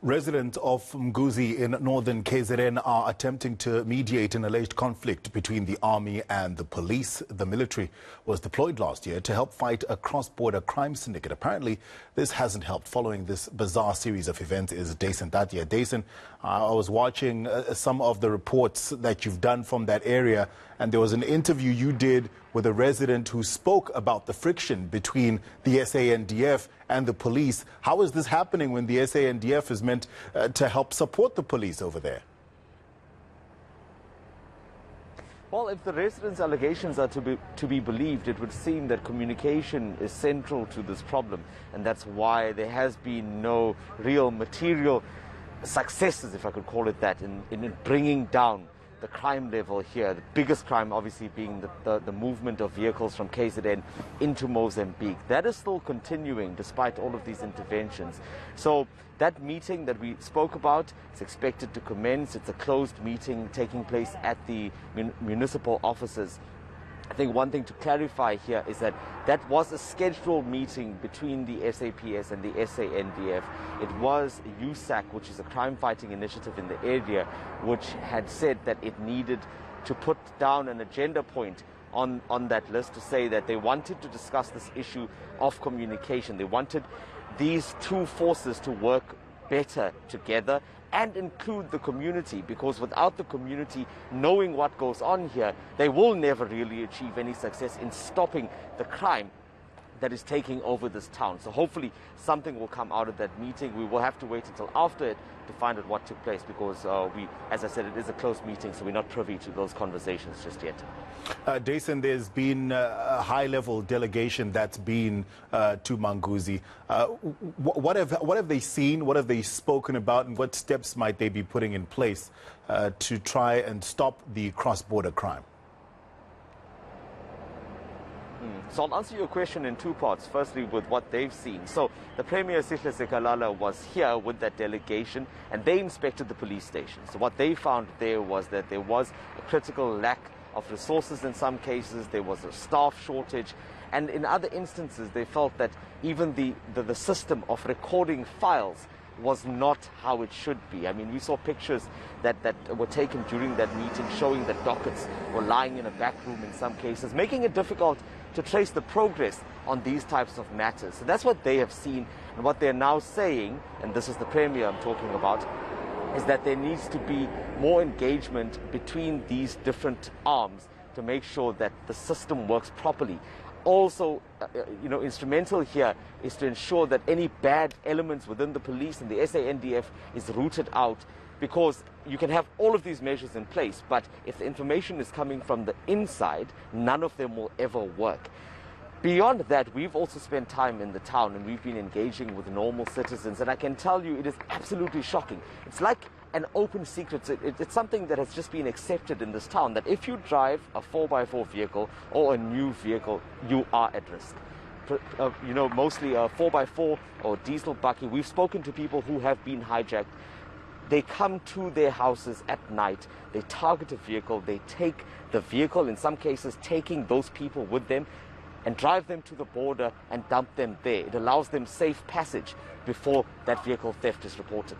Residents of Mbanguzi in northern KZN are attempting to mediate an alleged conflict between the army and the police. The military was deployed last year to help fight a cross-border crime syndicate. Apparently, this hasn't helped. Following this bizarre series of events is Dasen Thathiah. Dasen, I was watching some of the reports that you've done from that area, and there was an interview you did with a resident who spoke about the friction between the SANDF and the police. How is this happening when the SANDF is meant to help support the police over there? Well, if the residents' allegations are to be believed, it would seem that communication is central to this problem, and that's why there has been no real material successes, if I could call it that, in bringing down the crime level here. The biggest crime obviously being the movement of vehicles from KZN into Mozambique. That is still continuing despite all of these interventions. So that meeting that we spoke about is expected to commence. It's a closed meeting taking place at the municipal offices. I think one thing to clarify here is that that was a scheduled meeting between the SAPS and the SANDF. It was USAC, which is a crime-fighting initiative in the area, which had said that it needed to put down an agenda point on that list to say that they wanted to discuss this issue of communication. They wanted these two forces to work better together and include the community, because without the community knowing what goes on here, they will never really achieve any success in stopping the crime that is taking over this town. So hopefully something will come out of that meeting. We will have to wait until after it to find out what took place, because as I said, it is a closed meeting, so we're not privy to those conversations just yet. Dasen, there's been a high-level delegation that's been to Mbanguzi. What have they seen? What have they spoken about? And what steps might they be putting in place to try and stop the cross-border crime? So I'll answer your question in two parts. Firstly, with what they've seen. So the Premier Sihle Sekalala was here with that delegation, and they inspected the police station. So what they found there was that there was a critical lack of resources in some cases. There was a staff shortage, and in other instances they felt that even the system of recording files was not how it should be. I mean, we saw pictures that were taken during that meeting showing that dockets were lying in a back room in some cases, making it difficult to trace the progress on these types of matters. So that's what they have seen, and what they're now saying, and this is the Premier I'm talking about, is that there needs to be more engagement between these different arms to make sure that the system works properly. Also, instrumental here is to ensure that any bad elements within the police and the SANDF is rooted out, because you can have all of these measures in place, but if the information is coming from the inside, none of them will ever work. Beyond that, we've also spent time in the town, and we've been engaging with normal citizens, and I can tell you it is absolutely shocking. It's like an open secret. It's something that has just been accepted in this town, that if you drive a 4x4 vehicle or a new vehicle, you are at risk. Mostly a 4x4 or diesel bakkie. We've spoken to people who have been hijacked. They come to their houses at night, they target a vehicle, they take the vehicle, in some cases taking those people with them, and drive them to the border and dump them there. It allows them safe passage before that vehicle theft is reported.